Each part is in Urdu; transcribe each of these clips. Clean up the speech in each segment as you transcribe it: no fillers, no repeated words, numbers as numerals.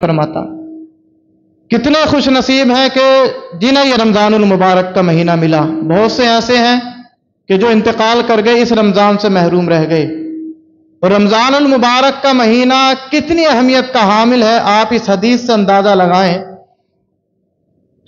فرماتا کتنے خوش نصیب ہیں کہ جنہیں یہ رمضان المبارک کا مہینہ ملا. بہت سے ایسے ہیں کہ جو انتقال کر گئے، اس رمضان سے محروم رہ گئے. اور رمضان المبارک کا مہینہ کتنی اہمیت کا حامل ہے، آپ اس حدیث سے اندازہ لگائیں.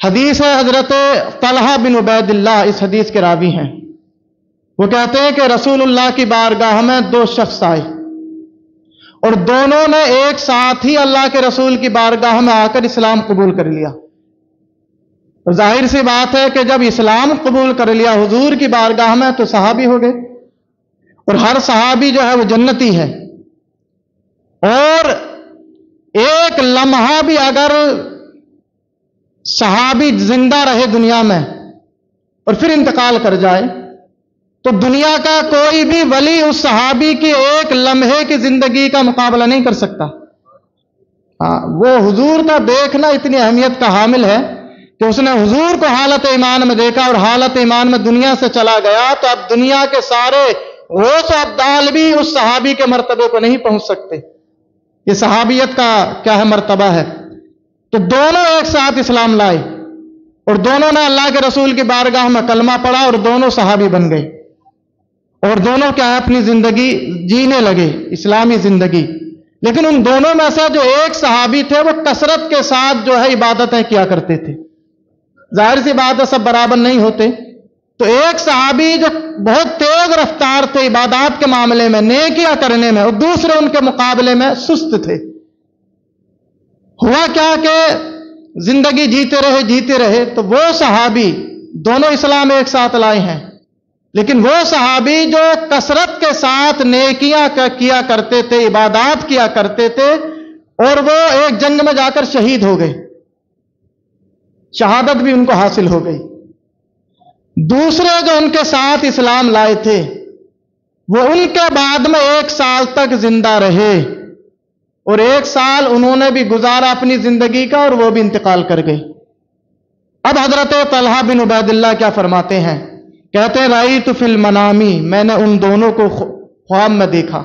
حدیث ہے حضرت طلحہ بن عبید اللہ، اس حدیث کے راوی ہیں. وہ کہتے ہیں کہ رسول اللہ کی بارگاہ میں دو شخص آئے اور دونوں نے ایک ساتھ ہی اللہ کے رسول کی بارگاہ میں آ کر اسلام قبول کر لیا. اور ظاہر سی بات ہے کہ جب اسلام قبول کر لیا حضور کی بارگاہ میں تو صحابی ہو گئے، اور ہر صحابی جو ہے وہ جنتی ہے. اور ایک لمحہ بھی اگر صحابی زندہ رہے دنیا میں اور پھر انتقال کر جائے تو دنیا کا کوئی بھی ولی اس صحابی کی ایک لمحے کی زندگی کا مقابلہ نہیں کر سکتا. وہ حضور کا دیکھنا اتنی اہمیت کا حامل ہے کہ اس نے حضور کو حالت ایمان میں دیکھا اور حالت ایمان میں دنیا سے چلا گیا. تو اب دنیا کے سارے غوث و ابدال بھی اس صحابی کے مرتبے کو نہیں پہنچ سکتے. یہ صحابیت کا کیا ہے مرتبہ ہے. تو دونوں ایک ساتھ اسلام لائے اور دونوں نے اللہ کے رسول کی بارگاہ میں کلمہ پڑھا اور دونوں صحابی بن گئے اور دونوں کیا ہے اپنی زندگی جینے لگے، اسلامی زندگی. لیکن ان دونوں میں سے جو ایک صحابی تھے وہ کثرت کے ساتھ جو ہے عبادتیں کیا کرتے تھے. ظاہر سی بات ہے سب برابر نہیں ہوتے. تو ایک صحابی جو بہت تیز رفتار تھے عبادات کے معاملے میں، نیکیاں کرنے میں، اور دوسرے ان کے مقابلے میں سست تھے. ہوا کیا کہ زندگی جیتے رہے تو وہ صحابی دونوں اسلام ایک ساتھ لائے ہیں، لیکن وہ صحابی جو کثرت کے ساتھ نیکیاں کیا کرتے تھے، عبادات کیا کرتے تھے، اور وہ ایک جنگ میں جا کر شہید ہو گئے، شہادت بھی ان کو حاصل ہو گئی. دوسرے جو ان کے ساتھ اسلام لائے تھے وہ ان کے بعد میں 1 سال تک زندہ رہے، اور 1 سال انہوں نے بھی گزارا اپنی زندگی کا اور وہ بھی انتقال کر گئے. اب حضرت طلحہ بن عبید اللہ کیا فرماتے ہیں؟ کہتے ہیں رأیت فی المنامی، میں نے ان دونوں کو خواب میں دیکھا.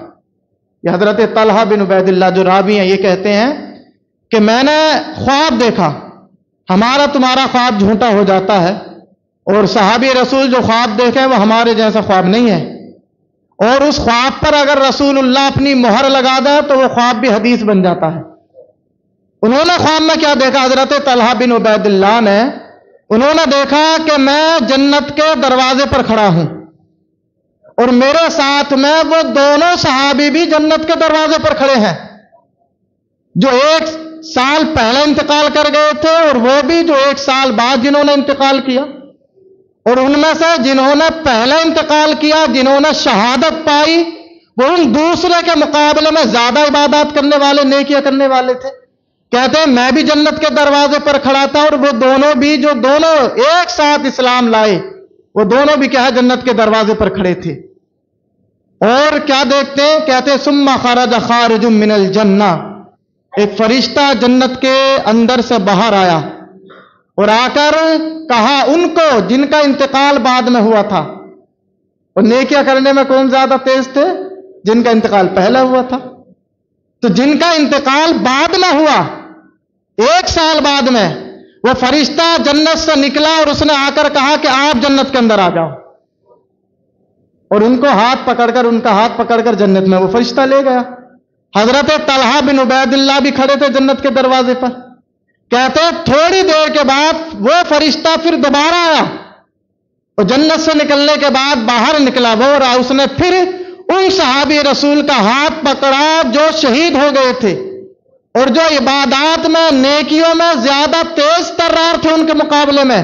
یہ حضرت طلحہ بن عبید اللہ جو راوی ہیں یہ کہتے ہیں کہ میں نے خواب دیکھا. ہمارا تمہارا خواب جھوٹا ہو جاتا ہے، اور صحابی رسول جو خواب دیکھے وہ ہمارے جیسا خواب نہیں ہے، اور اس خواب پر اگر رسول اللہ اپنی مہر لگا دے تو وہ خواب بھی حدیث بن جاتا ہے. انہوں نے خواب میں کیا دیکھا؟ حضرت طلحہ بن عبید اللہ نے انہوں نے دیکھا کہ میں جنت کے دروازے پر کھڑا ہوں اور میرے ساتھ میں وہ دونوں صحابی بھی جنت کے دروازے پر کھڑے ہیں جو 1 سال پہلے انتقال کر گئے تھے، اور وہ بھی جو 1 سال بعد جنہوں نے انتقال کیا. اور ان میں سے جنہوں نے پہلے انتقال کیا، جنہوں نے شہادت پائی، وہ ان دوسرے کے مقابلے میں زیادہ عبادات کرنے والے، نیکیاں کرنے والے تھے. کہتے ہیں میں بھی جنت کے دروازے پر کھڑا تھا، اور وہ دونوں بھی جو دونوں ایک ساتھ اسلام لائے وہ دونوں بھی کیا ہے جنت کے دروازے پر کھڑے تھے. اور کیا دیکھتے ہیں؟ کہتے ہیں ثم خرج خارج من الجنہ، ایک فرشتہ جنت کے اندر سے باہر آیا اور آ کر کہا ان کو جن کا انتقال بعد میں ہوا تھا. اور نیکیاں کرنے میں کون زیادہ تیز تھے؟ جن کا انتقال پہلے ہوا تھا. تو جن کا انتقال بعد میں ہوا 1 سال بعد میں، وہ فرشتہ جنت سے نکلا اور اس نے آ کر کہا کہ آپ جنت کے اندر آ جاؤ، اور ان کو ان کا ہاتھ پکڑ کر جنت میں وہ فرشتہ لے گیا. حضرت طلحہ بن عبید اللہ بھی کھڑے تھے جنت کے دروازے پر. کہتے ہیں تھوڑی دیر کے بعد وہ فرشتہ پھر دوبارہ آیا اور جنت سے نکلنے کے بعد باہر نکلا وہ، اور اس نے پھر ان صحابی رسول کا ہاتھ پکڑا جو شہید ہو گئے تھے اور جو عبادات میں، نیکیوں میں زیادہ تیز ترار تھے ان کے مقابلے میں.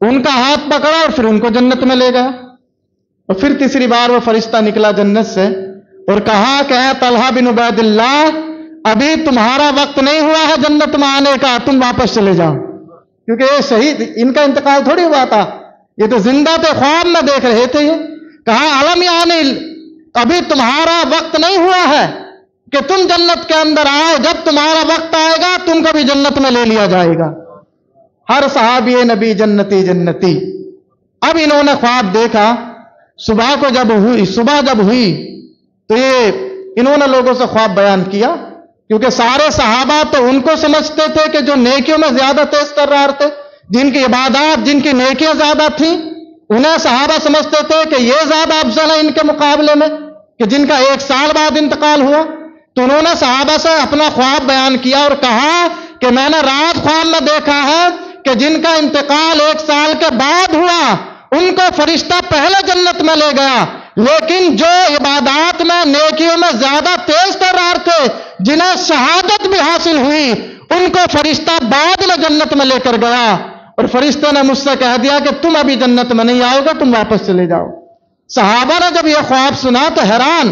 ان کا ہاتھ پکڑا اور پھر ان کو جنت میں لے گیا. اور پھر تیسری بار وہ فرشتہ نکلا جنت سے اور کہا کہ اے طلحہ بن عبید اللہ، ابھی تمہارا وقت نہیں ہوا ہے جنت میں آنے کا، تم واپس چلے جاؤ. کیونکہ یہ شہید، ان کا انتقال تھوڑی ہوا تھا، یہ تو زندہ تھے، خواب میں دیکھ رہے تھے. یہ کہا علم یعنی، ابھی تمہارا وقت نہیں ہوا ہے کہ تم جنت کے اندر آئے، جب تمہارا وقت آئے گا تم کو بھی جنت میں لے لیا جائے گا. ہر صحابی نبی جنتی جنتی. اب انہوں نے خواب دیکھا. صبح جب ہوئی تو یہ انہوں نے لوگوں سے خواب بیان کیا کیونکہ سارے صحابہ تو ان کو سمجھتے تھے کہ جو نیکیوں میں زیادہ تیز ترار تھے، جن کی عبادات، جن کی نیکیاں زیادہ تھیں، انہیں صحابہ سمجھتے تھے کہ یہ زیادہ افضل ہے ان کے مقابلے میں، کہ جن کا 1 سال بعد انتقال ہوا۔ تو انہوں نے صحابہ سے اپنا خواب بیان کیا اور کہا کہ میں نے رات خواب میں دیکھا ہے کہ جن کا انتقال 1 سال کے بعد ہوا ان کو فرشتہ پہلے جنت میں لے گیا، لیکن جو عبادات میں، نیکیوں میں زیادہ تیز ترار تھے، جنہیں شہادت بھی حاصل ہوئی، ان کو فرشتہ بعد میں جنت میں لے کر گیا۔ اور فرشتے نے مجھ سے کہہ دیا کہ تم ابھی جنت میں نہیں آؤ گے، تم واپس چلے جاؤ۔ صحابہ نے جب یہ خواب سنا تو حیران،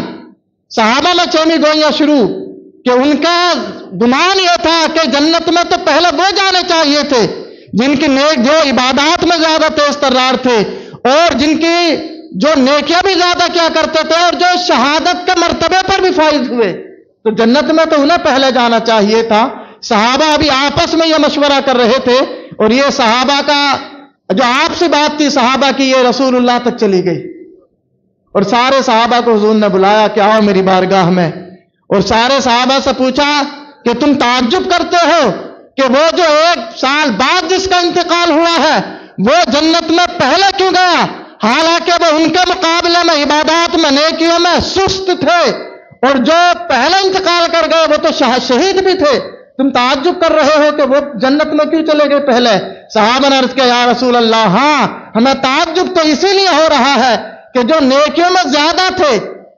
صحابہ میں چینی گوئیاں شروع، کہ ان کا گمان یہ تھا کہ جنت میں تو پہلے وہ جانے چاہیے تھے جن کی جو عبادات میں زیادہ تیز ترار تھے، اور جن کی جو نیکیاں بھی زیادہ کیا کرتے تھے، اور جو شہادت کے مرتبے پر بھی فائز ہوئے، تو جنت میں تو انہیں پہلے جانا چاہیے تھا۔ صحابہ ابھی آپس میں یہ مشورہ کر رہے تھے، اور یہ صحابہ کا جو آپسی بات تھی صحابہ کی، یہ رسول اللہ تک چلی گئی، اور سارے صحابہ کو حضور نے بلایا کہ آؤ میری بارگاہ میں، اور سارے صحابہ سے پوچھا کہ تم تعجب کرتے ہو کہ وہ جو 1 سال بعد جس کا انتقال ہوا ہے وہ جنت میں پہلے کیوں گیا، حالانکہ وہ ان کے مقابلے میں عبادات میں، نیکیوں میں سست تھے، اور جو پہلے انتقال کر گئے وہ تو شہید بھی تھے، تم تعجب کر رہے ہو کہ وہ جنت میں کیوں چلے گئے پہلے؟ صحابہ نے عرض کیا یا رسول اللہ، ہاں ہمیں تعجب تو اسی لیے ہو رہا ہے کہ جو نیکیوں میں زیادہ تھے،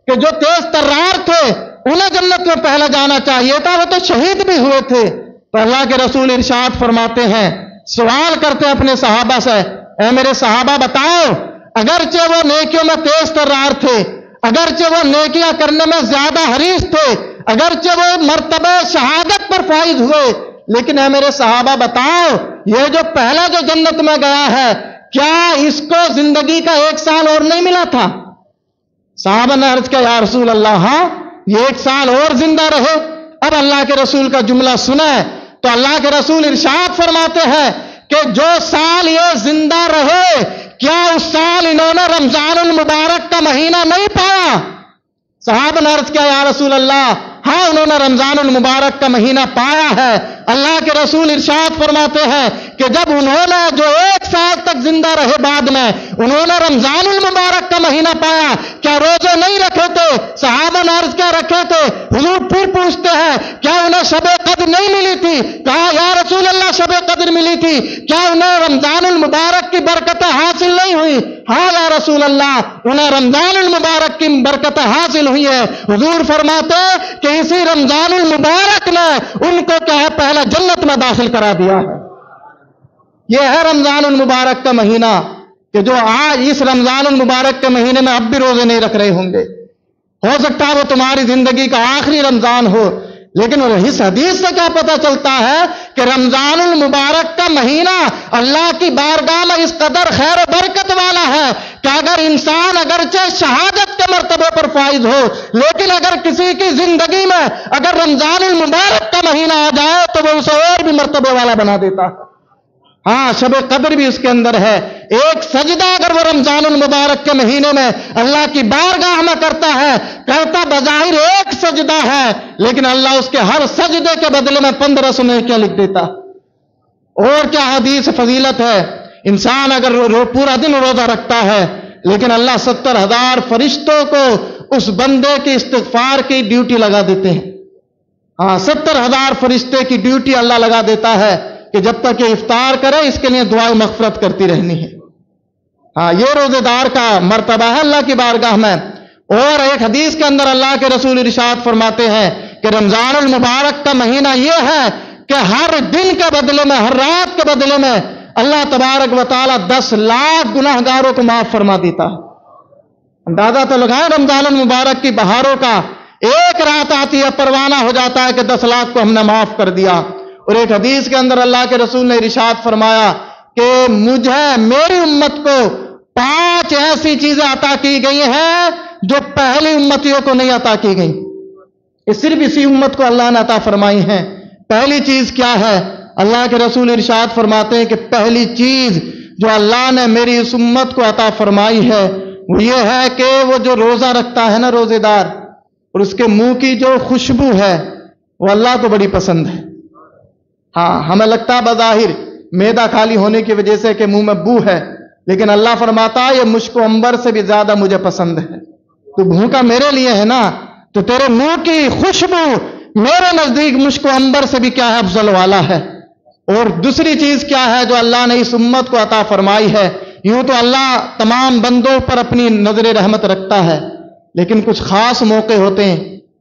کہ جو تیز ترار تھے، انہیں جنت میں پہلے جانا چاہیے تھا، وہ تو شہید بھی ہوئے تھے۔ تو اللہ کے رسول ارشاد فرماتے ہیں، سوال کرتے ہیں اپنے صحابہ سے، اے میرے صحابہ بتاؤ، اگرچہ وہ نیکیوں میں تیز ترار تھے، اگرچہ وہ نیکیاں کرنے میں زیادہ حریص تھے، اگرچہ وہ مرتبہ شہادت پر فائز ہوئے، لیکن اے میرے صحابہ بتاؤ، یہ جو پہلا جو جنت میں گیا ہے، کیا اس کو زندگی کا 1 سال اور نہیں ملا تھا؟ صحابہ نے عرض کیا یا رسول اللہ، ہاں یہ 1 سال اور زندہ رہے۔ اب اللہ کے رسول کا جملہ سنیں تو اللہ کے رسول ارشاد فرماتے ہیں کہ جو سال یہ زندہ رہے، کیا اس سال انہوں نے رمضان المبارک کا مہینہ نہیں پایا؟ صحابہ نے عرض کیا یا رسول اللہ، ہاں انہوں نے رمضان المبارک کا مہینہ پایا ہے۔ اللہ کے رسول ارشاد فرماتے ہیں کہ جب انہوں نے جو 1 سال تک زندہ رہے بعد میں انہوں نے رمضان المبارک کا مہینہ پایا، کیا روزے نہیں رکھے تھے؟ صحابہ نے عرض کیا رکھے تھے؟ حضور پھر پوچھتے ہیں کیا انہیں شب قدر نہیں ملی تھی؟ کہا یا رسول اللہ شب قدر ملی تھی، کیا انہیں رمضان المبارک کی برکتیں حاصل نہیں ہوئی؟ ہاں یا رسول اللہ انہیں رمضان المبارک کی برکتیں حاصل ہوئی ہے۔ حضور فرماتے کہ اسی رمضان المبارک نے ان کو کیا ہے پہلے جنت میں داخل کرا دیا ہے۔ یہ ہے رمضان المبارک کا مہینہ، کہ جو آج اس رمضان المبارک کے مہینے میں اب بھی روزے نہیں رکھ رہے ہوں گے، ہو سکتا ہے وہ تمہاری زندگی کا آخری رمضان ہو، لیکن اس حدیث سے کیا پتہ چلتا ہے کہ رمضان المبارک کا مہینہ اللہ کی بارگاہ میں اس قدر خیر و برکت والا ہے کہ اگر انسان اگرچہ شہادت کے مرتبے پر فائز ہو، لیکن اگر کسی کی زندگی میں اگر رمضان المبارک کا مہینہ آ جائے تو وہ اسے اور بھی مرتبے والا بنا دیتا ہے۔ ہاں شب قدر بھی اس کے اندر ہے۔ ایک سجدہ اگر وہ رمضان المبارک کے مہینے میں اللہ کی بارگاہ میں کرتا ہے، کرتا بظاہر ایک سجدہ ہے، لیکن اللہ اس کے ہر سجدے کے بدلے میں 1500 نیکیاں لکھ دیتا۔ اور کیا حدیث فضیلت ہے، انسان اگر پورا دن روزہ رکھتا ہے لیکن اللہ 70,000 فرشتوں کو اس بندے کی استغفار کی ڈیوٹی لگا دیتے ہیں۔ ہاں 70,000 فرشتے کی ڈیوٹی اللہ لگا دیتا ہے کہ جب تک یہ افطار کرے اس کے لیے دعائیں مغفرت کرتی رہنی ہے۔ ہاں یہ روزے دار کا مرتبہ ہے اللہ کی بارگاہ میں۔ اور ایک حدیث کے اندر اللہ کے رسول ارشاد فرماتے ہیں کہ رمضان المبارک کا مہینہ یہ ہے کہ ہر دن کے بدلے میں، ہر رات کے بدلے میں اللہ تبارک و تعالیٰ 10 لاکھ گناہ گاروں کو معاف فرما دیتا ہے۔ اندازہ تو لگائیں رمضان المبارک کی بہاروں کا، ایک رات آتی ہے پروانہ ہو جاتا ہے کہ 10 لاکھ کو ہم نے معاف کر دیا۔ اور ایک حدیث کے اندر اللہ کے رسول نے ارشاد فرمایا کہ مجھے میری امت کو 5 ایسی چیزیں عطا کی گئی ہیں جو پہلی امتیوں کو نہیں عطا کی گئی، یہ صرف اسی امت کو اللہ نے عطا فرمائی ہیں۔ پہلی چیز کیا ہے؟ اللہ کے رسول ارشاد فرماتے ہیں کہ پہلی چیز جو اللہ نے میری اس امت کو عطا فرمائی ہے وہ یہ ہے کہ وہ جو روزہ رکھتا ہے نا روزے دار، اور اس کے منہ کی جو خوشبو ہے وہ اللہ کو بڑی پسند ہے. ہاں ہمیں لگتا ہے بظاہر معدہ خالی ہونے کی وجہ سے کہ منہ میں بو ہے، لیکن اللہ فرماتا ہے یہ مشک و عنبر سے بھی زیادہ مجھے پسند ہے. تو بھوکا میرے لیے ہے نا، تو تیرے منہ کی خوشبو میرے نزدیک مشک و عنبر سے بھی کیا ہے، افضل والا ہے. اور دوسری چیز کیا ہے جو اللہ نے اس امت کو عطا فرمائی ہے، یوں تو اللہ تمام بندوں پر اپنی نظر رحمت رکھتا ہے، لیکن کچھ خاص موقع ہوتے ہیں.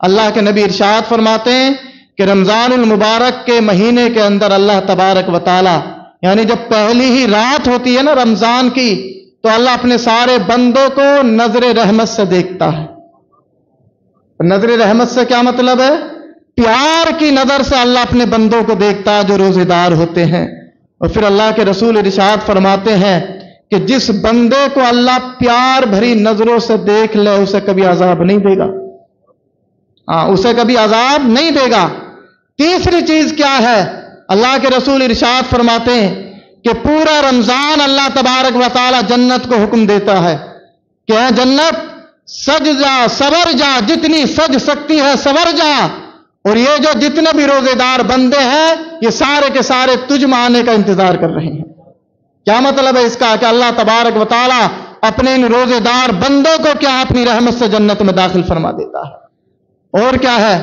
اللہ کے نبی ارشاد فرماتے ہیں کہ رمضان المبارک کے مہینے کے اندر اللہ تبارک و تعالی، یعنی جب پہلی ہی رات ہوتی ہے نا رمضان کی، تو اللہ اپنے سارے بندوں کو نظر رحمت سے دیکھتا ہے. نظر رحمت سے کیا مطلب ہے؟ پیار کی نظر سے اللہ اپنے بندوں کو دیکھتا ہے جو روزے دار ہوتے ہیں. اور پھر اللہ کے رسول ارشاد فرماتے ہیں کہ جس بندے کو اللہ پیار بھری نظروں سے دیکھ لے اسے کبھی عذاب نہیں دے گا. اسے کبھی عذاب نہیں دے گا. تیسری چیز کیا ہے؟ اللہ کے رسول ارشاد فرماتے ہیں کہ پورا رمضان اللہ تبارک و تعالی جنت کو حکم دیتا ہے کہ اے جنت سج جا، سور جا، جتنی سج سکتی ہے سور جا، اور یہ جو جتنے بھی روزے دار بندے ہیں یہ سارے کے سارے تجھ میں آنے کا انتظار کر رہے ہیں. کیا مطلب ہے اس کا؟ کہ اللہ تبارک و تعالی اپنے ان روزے دار بندوں کو کیا اپنی رحمت سے جنت میں داخل فرما دیتا ہے. اور کیا ہے؟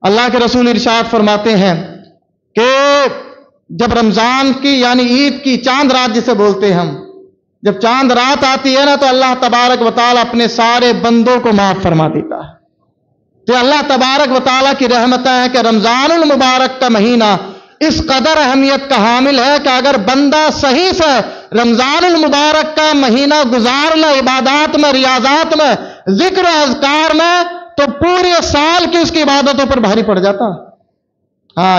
اللہ کے رسول ارشاد فرماتے ہیں کہ جب رمضان کی یعنی عید کی چاند رات جسے بولتے ہیں ہم، جب چاند رات آتی ہے نا تو اللہ تبارک و تعالی اپنے سارے بندوں کو معاف فرما دیتا ہے. تو اللہ تبارک و تعالی کی رحمت ہے کہ رمضان المبارک کا مہینہ اس قدر اہمیت کا حامل ہے کہ اگر بندہ صحیح سے رمضان المبارک کا مہینہ گزار لے عبادات میں، ریاضات میں، ذکر و اذکار میں، تو پورے سال کی اس کی عبادتوں پر بھاری پڑ جاتا.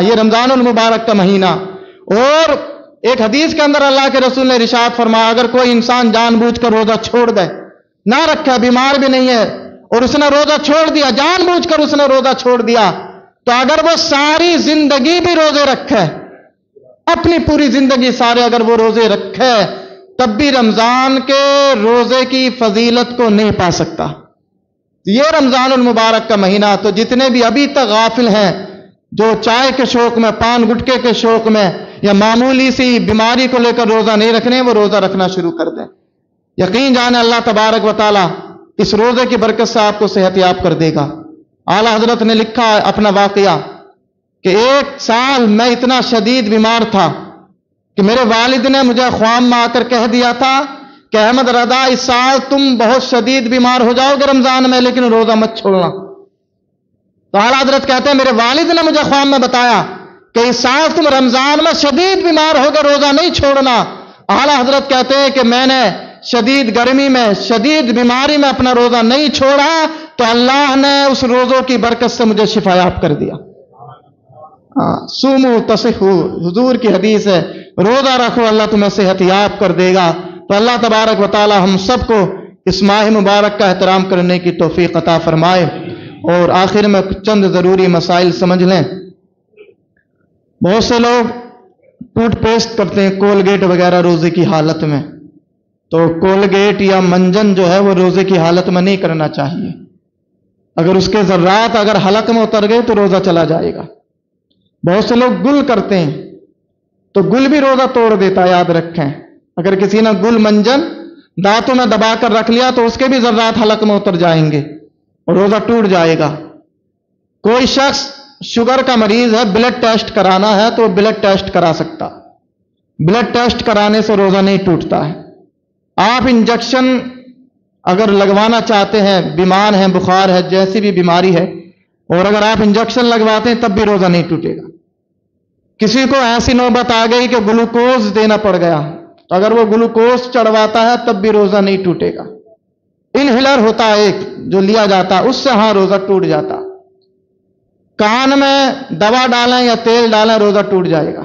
یہ رمضان المبارک کا مہینہ. اور ایک حدیث کے اندر اللہ کے رسول نے ارشاد فرمایا اگر کوئی انسان جان بوجھ کر روزہ چھوڑ دے، نہ رکھا، بیمار بھی نہیں ہے اور اس نے روزہ چھوڑ دیا، جان بوجھ کر اس نے روزہ چھوڑ دیا، تو اگر وہ ساری زندگی بھی روزے رکھے، اپنی پوری زندگی سارے اگر وہ روزے رکھے، تب بھی رمضان کے روزے کی فضیلت کو نہیں پا سکتا. یہ رمضان المبارک کا مہینہ تو جتنے بھی ابھی تک غافل ہیں، جو چائے کے شوق میں، پان گٹکے کے شوق میں، یا معمولی سی بیماری کو لے کر روزہ نہیں رکھنے، وہ روزہ رکھنا شروع کر دیں. یقین جانے اللہ تبارک و تعالی اس روزے کی برکت سے آپ کو صحت یاب کر دے گا. اعلیٰ حضرت نے لکھا ہے اپنا واقعہ کہ 1 سال میں اتنا شدید بیمار تھا کہ میرے والد نے مجھے خواب میں آ کر کہہ دیا تھا کہ احمد رضا اس سال تم بہت شدید بیمار ہو جاؤ گے رمضان میں، لیکن روزہ مت چھوڑنا. تو اعلیٰ حضرت کہتے ہیں میرے والد نے مجھے خواب میں بتایا کہ اس سال تم رمضان میں شدید بیمار ہو گے، روزہ نہیں چھوڑنا. اعلیٰ حضرت کہتے ہیں کہ میں نے شدید گرمی میں، شدید بیماری میں اپنا روزہ نہیں چھوڑا تو اللہ نے اس روزوں کی برکت سے مجھے شفا یاب کر دیا. سومو تصحو، حضور کی حدیث ہے، روزہ رکھو اللہ تمہیں صحت یاب کر دے گا. تو اللہ تبارک و تعالی ہم سب کو اس ماہ مبارک کا احترام کرنے کی توفیق عطا فرمائے. اور آخر میں چند ضروری مسائل سمجھ لیں. بہت سے لوگ ٹوتھ پیسٹ کرتے ہیں کولگیٹ وغیرہ روزے کی حالت میں، تو کولگیٹ یا منجن جو ہے وہ روزے کی حالت میں نہیں کرنا چاہیے. اگر اس کے ذرات اگر حلق میں اتر گئے تو روزہ چلا جائے گا. بہت سے لوگ گل کرتے ہیں تو گل بھی روزہ توڑ دیتا ہے، یاد رکھیں. اگر کسی نے گل منجن دانتوں میں دبا کر رکھ لیا تو اس کے بھی ذرات حلق میں اتر جائیں گے اور روزہ ٹوٹ جائے گا. کوئی شخص شوگر کا مریض ہے، بلڈ ٹیسٹ کرانا ہے تو بلڈ ٹیسٹ کرا سکتا. بلڈ ٹیسٹ کرانے سے روزہ نہیں ٹوٹتا ہے. آپ انجیکشن اگر لگوانا چاہتے ہیں، بیمار ہیں، بخار ہے، جیسی بھی بیماری ہے، اور اگر آپ انجیکشن لگواتے ہیں تب بھی روزہ نہیں ٹوٹے گا. کسی کو ایسی نوبت آ گئی کہ گلوکوز دینا پڑ گیا، تو اگر وہ گلوکوز چڑھواتا ہے تب بھی روزہ نہیں ٹوٹے گا. انہیلر ہوتا ہے ایک جو لیا جاتا، اس سے روزہ ٹوٹ جاتا. کان میں دوا ڈالیں یا تیل ڈالیں روزہ ٹوٹ جائے گا.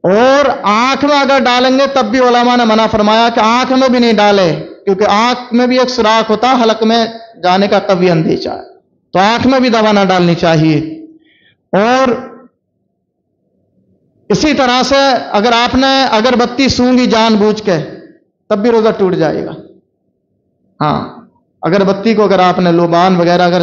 اور آنکھ میں اگر ڈالیں گے تب بھی علماء نے منع فرمایا کہ آنکھ میں بھی نہیں ڈالے، کیونکہ آنکھ میں بھی ایک سوراخ ہوتا، حلق میں جانے کا قوی اندیشہ ہے، تو آنکھ میں بھی دوا نہ ڈالنی چاہیے. اور اسی طرح سے اگر آپ نے اگربتی سونگی جان بوجھ کے تب بھی روزہ ٹوٹ جائے گا. اگربتی کو اگر آپ نے لوبان وغیرہ اگر